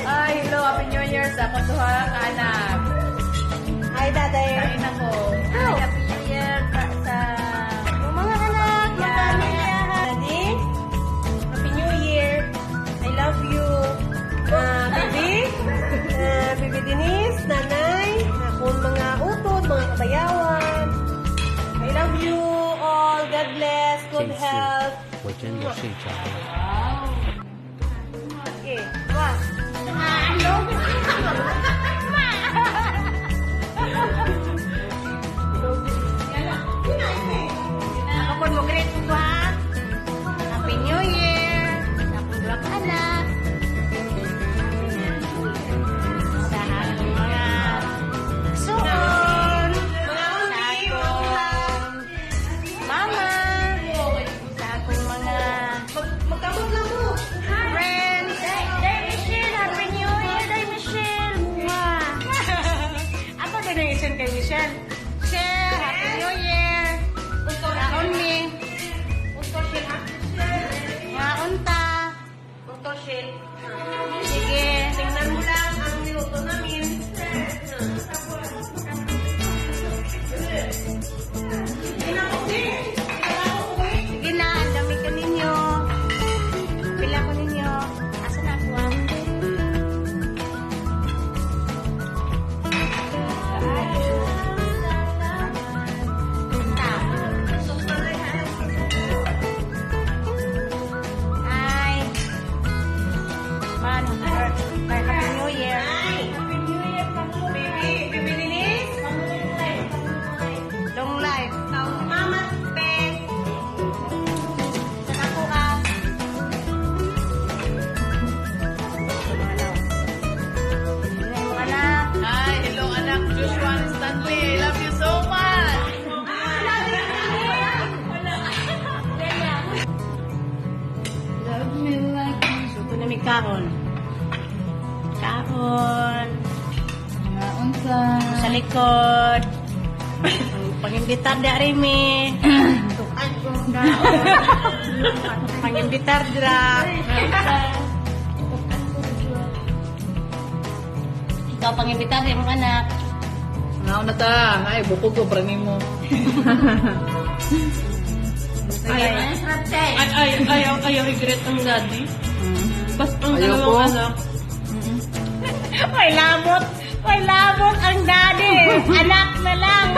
Ay, hello, Happy New Year sa katuha ka anak. Hi, Daday. Kain ako. Hi, Happy New Year sa mga anak, magpamilya. Daddy, Happy New Year. I love you. Bibi Denise, nanay, akong mga utod, mga kabayawan. I love you all. God bless. Good health. 我真的睡着了。 Okay, wow. Kapag mo great po ha? Happy New Year! Akong drop anak. Sa aking mga suon. Sa akong mama. Sa akong mga friends. Day Michelle! Happy New Year! Day Michelle! Mwah! Ako ba nang isin kay Michelle? Michelle! Happy New Year! Naon mi. Naon ta. Sige. Tingnan mo lang ang minuto namin. Sige na, ang dami ka ninyo. Pila ko ninyo. Asa na ako ah? Hi. Man, Happy New Year. Happy New Year, Bibi Denise. Long life. Mama, pe. Sa ako ah. Tingnan mo anak. Hi, hello anak. Joshua and Stanley. I love you so much. Love me like this. Ito na may kahon. Kahon. Unsa? Sa likod. Pangimbitar da Remy. Tukan ko da. Pangimbitar da. Ikaw pangimbitar yung mga anak. Naon na ta. Ay, bukog ko prani mo. Ayaw regret ang daddy. Basta ang Ayaw dalawang ko. anak. May lamot. May lamot ang daddy. Anak na lang.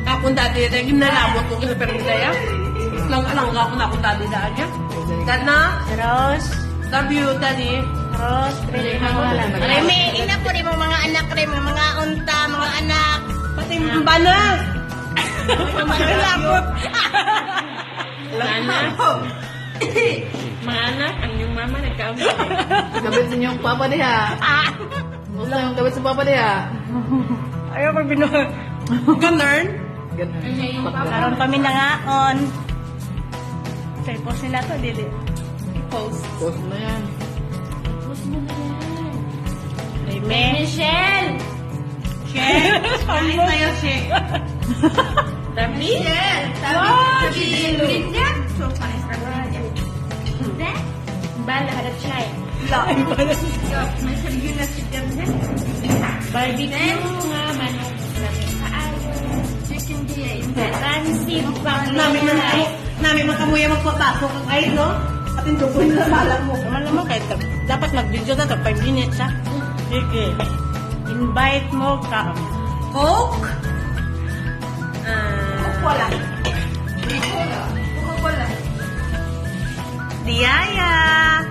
Akong daddy, naging nalabot ko kasi pero nilaya. Lang ako na akong daddy na niya. Dad na, Rose. love you, daddy. Rose. Remy, ina po rin mo mga anak rin. Mga unta, mga anak. Pati yung bana. Malabot. Mana? Mga anak, ang yung mama nagkamali. Gabit sa inyong papa niya. Wala yung gabit sa papa niya. Ayaw ko binuha. Ganun? Ganun. Karoon kami nangaon. Sa post nila to, dili. Post. Post mo yan. Remy. Michelle! Michelle! Ay, tayo siya. Dami? Wow! Linda? So, pares ka ba? Bala, harap siya eh. May sarili na si Ganda. Barbecue nga, manok. Chicken diya. Ransim pang Namin makamuya magpapasok ang ay, no? At yung tupoy na malam mo. Alam mo, kahit dapat mag-video na ito, 5 minutes ha. Sige. Invite mo ka. Coke? Wala. Wala. Diyaya.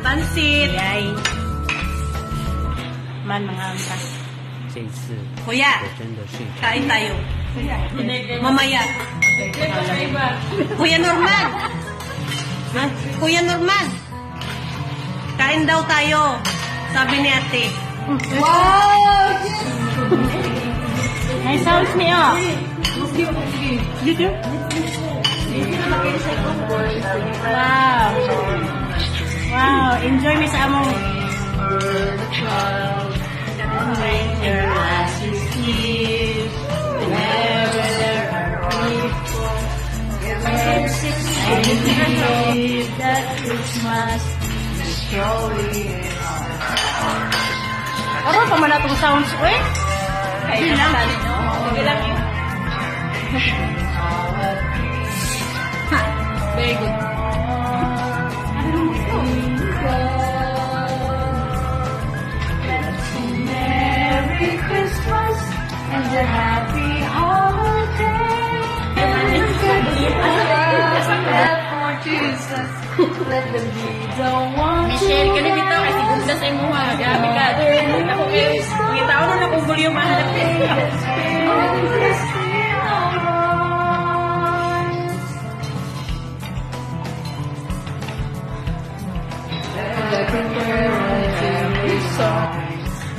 Pansit. Diyay. Man, mga anta. 这一次 Kuya, 我真的睡着了。 kain tayo. Mamaya. Kuya Norman. Ha? Kuya Norman. Kain daw tayo. Sabi ni ate. Wow! May sounds niya. Wow. Wow. Enjoy mi sa among when your last is here. Whenever there are people. I believe that Christmas is showing. Ano pa man atong sounds ko eh? Hindi lang. Hindi lang yun. Very good. Merry Christmas and a happy holiday. For Jesus, let them be the one. Michelle, kani bitaw kasi gunda sa imo ha. Grabe ka. Ako kayo, ngitaw na akong volume mahanap eh.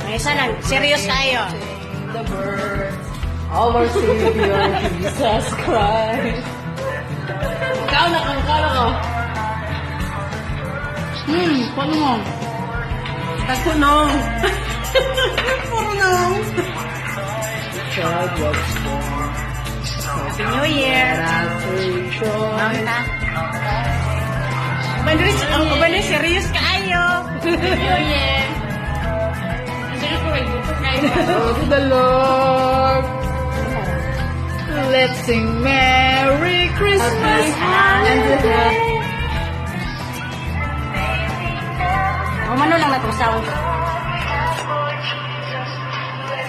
May isa lang. Serious tayo. The birth of our Savior, Jesus Christ. Ikaw na ka. Paano mo? Tako nung. Puro nung. God was born. Happy New Year. Celebration. Bandri, serious kayo. New Year. Sige ko rin. Oh, to the Lord. Let's sing Merry Christmas and happy. O, mano lang na itong sound.